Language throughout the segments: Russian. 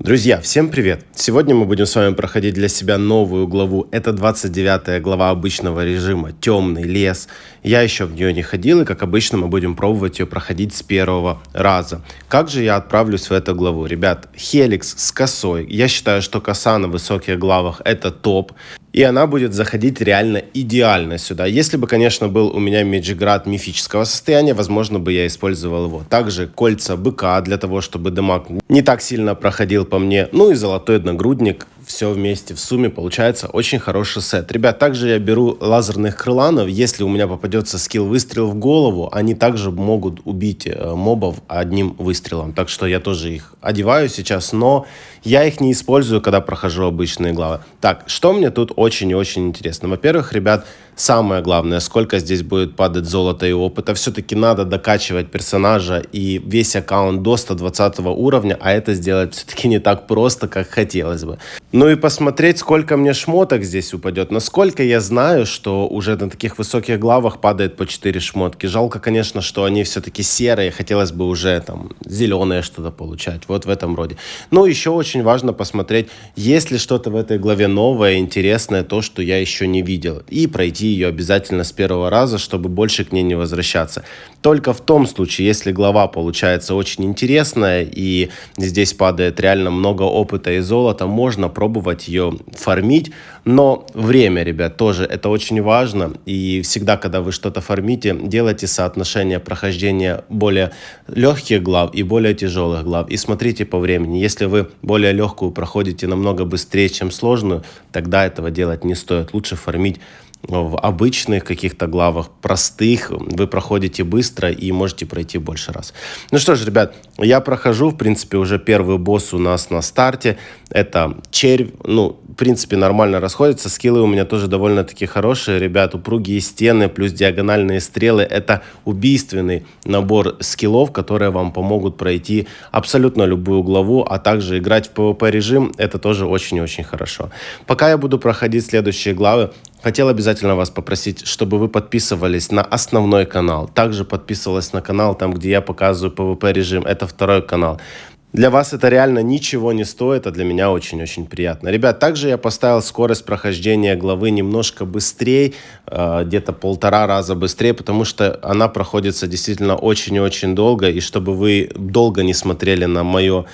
Друзья, всем привет! Сегодня мы будем с вами проходить для себя новую главу. Это 29 глава обычного режима «Темный лес». Я еще в нее не ходил, и как обычно мы будем пробовать ее проходить с первого раза. Как же я отправлюсь в эту главу? Ребят, Хеликс с косой. Я считаю, что коса на высоких главах это топ. И она будет заходить реально идеально сюда. Если бы, конечно, был у меня Меджиград мифического состояния, возможно бы я использовал его. Также кольца быка для того, чтобы дамаг не так сильно проходил по мне. Ну и золотой нагрудник. Все вместе в сумме получается очень хороший сет. Ребят, также я беру лазерных крыланов. Если у меня попадется скилл выстрел в голову, они также могут убить мобов одним выстрелом. Так что я тоже их одеваю сейчас, но я их не использую, когда прохожу обычные главы. Так, что мне тут очень и очень интересно. Во-первых, ребят, самое главное, сколько здесь будет падать золота и опыта. Все-таки надо докачивать персонажа и весь аккаунт до 120 уровня, а это сделать все-таки не так просто, как хотелось бы. Ну и посмотреть, сколько мне шмоток здесь упадет. Насколько я знаю, что уже на таких высоких главах падает по 4 шмотки. Жалко, конечно, что они все-таки серые. Хотелось бы уже там зеленое что-то получать. Вот в этом роде. Ну, еще очень важно посмотреть, есть ли что-то в этой главе новое, интересное, то, что я еще не видел. И пройти ее обязательно с первого раза, чтобы больше к ней не возвращаться. Только в том случае, если глава получается очень интересная, и здесь падает реально много опыта и золота, можно пробовать ее фармить. Но время, ребят, тоже это очень важно. И всегда, когда вы что-то фармите, делайте соотношение прохождения более легких глав и более тяжелых глав. И смотрите по времени. Если вы более легкую проходите намного быстрее, чем сложную, тогда этого делать не стоит. Лучше фармить в обычных каких-то главах, простых, вы проходите быстро и можете пройти больше раз. Ну что ж, ребят, я прохожу, в принципе, уже первый босс у нас на старте. Это червь, ну, в принципе, нормально расходится. Скиллы у меня тоже довольно-таки хорошие, ребят. Упругие стены плюс диагональные стрелы. Это убийственный набор скиллов, которые вам помогут пройти абсолютно любую главу, а также играть в PvP режим. Это тоже очень-очень хорошо. Пока я буду проходить следующие главы, хотел обязательно вас попросить, чтобы вы подписывались на основной канал. Также подписывались на канал, там, где я показываю PvP режим. Это второй канал. Для вас это реально ничего не стоит, а для меня очень-очень приятно. Ребят, также я поставил скорость прохождения главы немножко быстрее, где-то 1,5 раза быстрее, потому что она проходится действительно очень и очень долго. И чтобы вы долго не смотрели на мое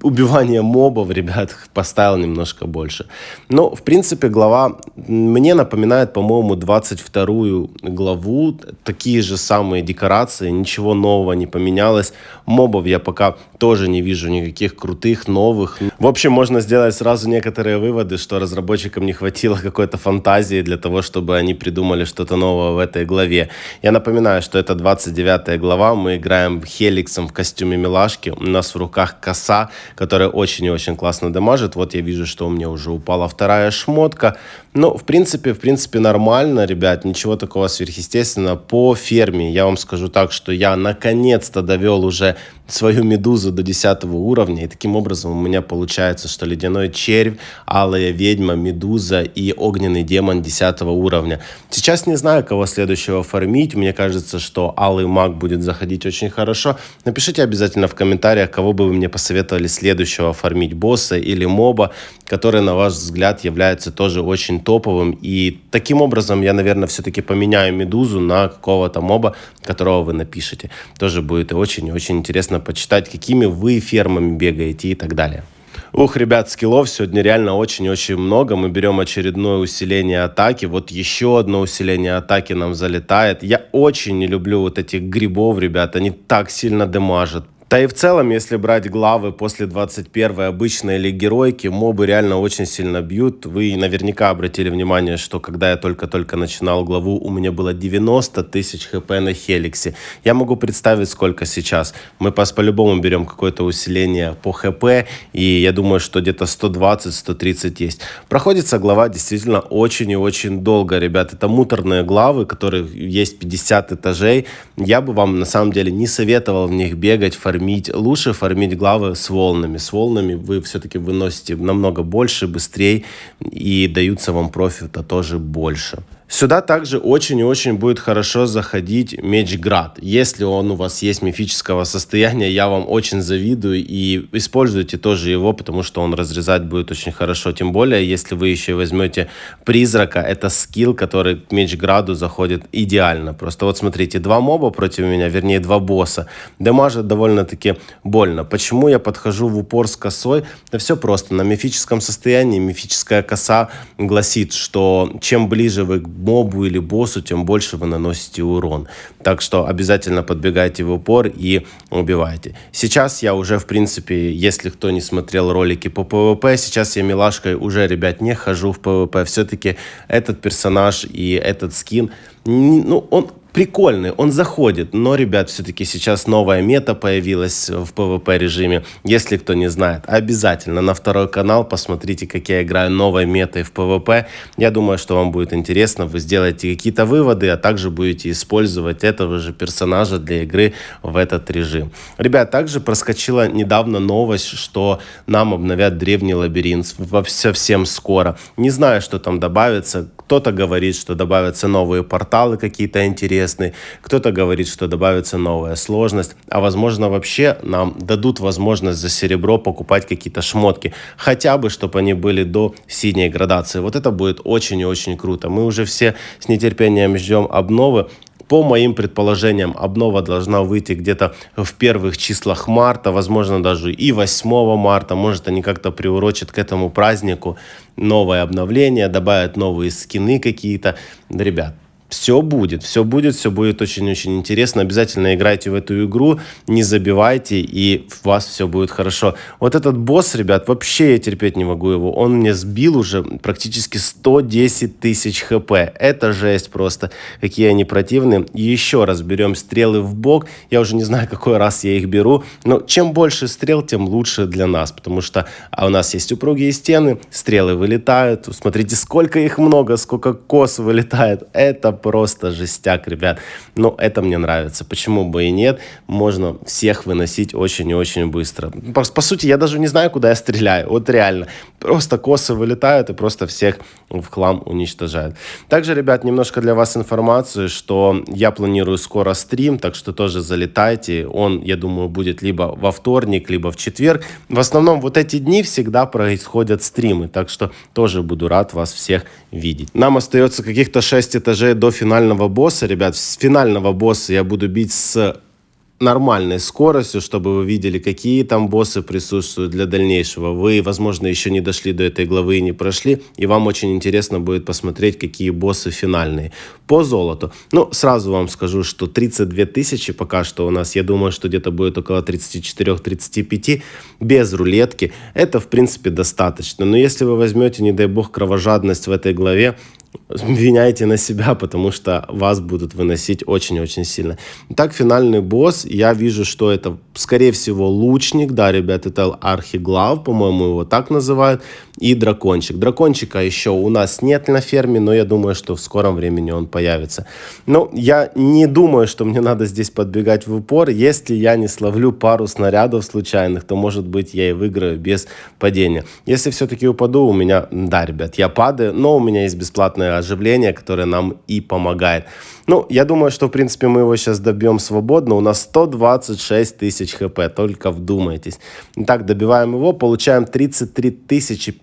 убивание мобов, ребят, поставил немножко больше. Но, в принципе, глава мне напоминает, по-моему, 22-ю главу. Такие же самые декорации, ничего нового не поменялось. Мобов я пока тоже не вижу никаких крутых, новых. В общем, можно сделать сразу некоторые выводы, что разработчикам не хватило какой-то фантазии для того, чтобы они придумали что-то новое в этой главе. Я напоминаю, что это 29 глава, мы играем Хеликсом в костюме милашки, у нас в руках коса, которая очень и очень классно дамажит. Вот я вижу, что у меня уже упала вторая шмотка. Ну, в принципе, нормально, ребят, ничего такого сверхъестественного. По ферме я вам скажу так, что я наконец-то довел уже свою медузу до 10 уровня, и таким образом у меня получается, что ледяной червь, алая ведьма, медуза и огненный демон 10 уровня. Сейчас не знаю, кого следующего фармить, мне кажется, что алый маг будет заходить очень хорошо. Напишите обязательно в комментариях, кого бы вы мне посоветовали следующего фармить, босса или моба, который, на ваш взгляд, является тоже очень топовым. И таким образом я, наверное, все-таки поменяю медузу на какого-то моба, которого вы напишите. Тоже будет очень и очень интересно почитать, какими вы фермами бегаете и так далее. Ух, ребят, скиллов сегодня реально очень-очень много. Мы берем очередное усиление атаки. Вот еще одно усиление атаки нам залетает. Я очень не люблю вот этих грибов, ребят. Они так сильно дамажат. Да и в целом, если брать главы после 21-й обычной или геройки, мобы реально очень сильно бьют. Вы наверняка обратили внимание, что когда я только-только начинал главу, у меня было 90 тысяч хп на Хеликсе. Я могу представить, сколько сейчас. Мы по-любому берем какое-то усиление по хп, и я думаю, что где-то 120-130 есть. Проходится глава действительно очень и очень долго, ребят. Это муторные главы, которых есть 50 этажей. Я бы вам на самом деле не советовал в них бегать, фармить. Лучше фармить главы с волнами. С волнами вы все-таки выносите намного больше, быстрее, и даются вам профита тоже больше. Сюда также очень и очень будет хорошо заходить Мечград. Если он у вас есть мифического состояния, я вам очень завидую, и используйте тоже его, потому что он разрезать будет очень хорошо. Тем более, если вы еще возьмете призрака, это скилл, который к Мечграду заходит идеально. Просто вот смотрите, два моба против меня, вернее два босса, дамажат довольно-таки больно. Почему я подхожу в упор с косой? Да все просто. На мифическом состоянии мифическая коса гласит, что чем ближе вы к мобу или боссу, тем больше вы наносите урон. Так что обязательно подбегайте в упор и убивайте. Сейчас я уже, в принципе, если кто не смотрел ролики по ПВП, сейчас я милашкой уже, ребят, не хожу в ПВП. Все-таки этот персонаж и этот скин, ну, он прикольный, он заходит, но, ребят, все-таки сейчас новая мета появилась в PvP режиме. Если кто не знает, обязательно на второй канал посмотрите, как я играю новой метой в PvP. Я думаю, что вам будет интересно, вы сделаете какие-то выводы, а также будете использовать этого же персонажа для игры в этот режим. Ребят, также проскочила недавно новость, что нам обновят древний лабиринт совсем скоро. Не знаю, что там добавится. Кто-то говорит, что добавятся новые порталы какие-то интересные, кто-то говорит, что добавится новая сложность, а возможно вообще нам дадут возможность за серебро покупать какие-то шмотки, хотя бы, чтобы они были до синей градации. Вот это будет очень и очень круто. Мы уже все с нетерпением ждем обновы. По моим предположениям, обнова должна выйти где-то в первых числах марта, возможно, даже и 8 марта. Может, они как-то приурочат к этому празднику новое обновление, добавят новые скины какие-то. Ребят, все будет, все будет очень-очень интересно. Обязательно играйте в эту игру, не забивайте, и у вас все будет хорошо. Вот этот босс, ребят, вообще я терпеть не могу его. Он мне сбил уже практически 110 тысяч хп. Это жесть просто, какие они противные. И еще раз берем стрелы в бок. Я уже не знаю, какой раз я их беру. Но чем больше стрел, тем лучше для нас. Потому что у нас есть упругие стены, стрелы вылетают. Смотрите, сколько их много, сколько кос вылетает. Это просто жестяк, ребят. Но это мне нравится. Почему бы и нет? Можно всех выносить очень и очень быстро. По сути, я даже не знаю, куда я стреляю. Вот реально. Просто косы вылетают и просто всех в хлам уничтожают. Также, ребят, немножко для вас информации, что я планирую скоро стрим, так что тоже залетайте. Он, я думаю, будет либо во вторник, либо в четверг. В основном вот эти дни всегда происходят стримы, так что тоже буду рад вас всех видеть. Нам остается каких-то 6 этажей до финального босса, ребят. С финального босса я буду бить с нормальной скоростью, чтобы вы видели, какие там боссы присутствуют для дальнейшего. Вы, возможно, еще не дошли до этой главы и не прошли, и вам очень интересно будет посмотреть, какие боссы финальные. По золоту. Ну, сразу вам скажу, что 32 тысячи пока что у нас, я думаю, что где-то будет около 34-35 без рулетки. Это, в принципе, достаточно. Но если вы возьмете, не дай бог, кровожадность в этой главе, виняйте на себя, потому что вас будут выносить очень-очень сильно. Итак, финальный босс. Я вижу, что это, скорее всего, лучник. Да, ребят, это архиглав, по-моему, его так называют. И дракончик. Дракончика еще у нас нет на ферме, но я думаю, что в скором времени он появится. Но я не думаю, что мне надо здесь подбегать в упор. Если я не словлю пару снарядов случайных, то, может быть, я и выиграю без падения. Если все-таки упаду, у меня... Да, ребят, я падаю, но у меня есть бесплатное оживление, которое нам и помогает. Ну, я думаю, что, в принципе, мы его сейчас добьем свободно. У нас 126 тысяч хп, только вдумайтесь. Итак, добиваем его, получаем 33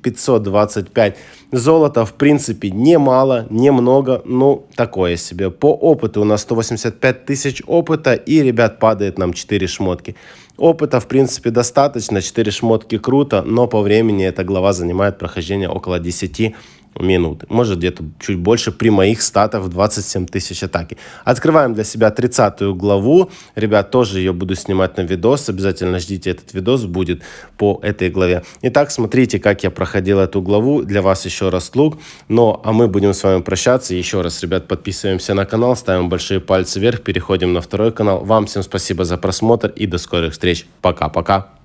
525 золота. В принципе, немало, немного, ну, такое себе. По опыту у нас 185 тысяч опыта, и, ребят, падает нам 4 шмотки. Опыта, в принципе, достаточно, 4 шмотки круто, но по времени эта глава занимает прохождение около 10 минут. Может, где-то чуть больше при моих статах в 27 тысяч атаки. Открываем для себя 30-ю главу. Ребят, тоже ее буду снимать на видос. Обязательно ждите, этот видос будет по этой главе. Итак, смотрите, как я проходил эту главу. Для вас еще раз лук. Ну, а мы будем с вами прощаться. Еще раз, ребят, подписываемся на канал, ставим большие пальцы вверх, переходим на второй канал. Вам всем спасибо за просмотр и до скорых встреч. Пока-пока.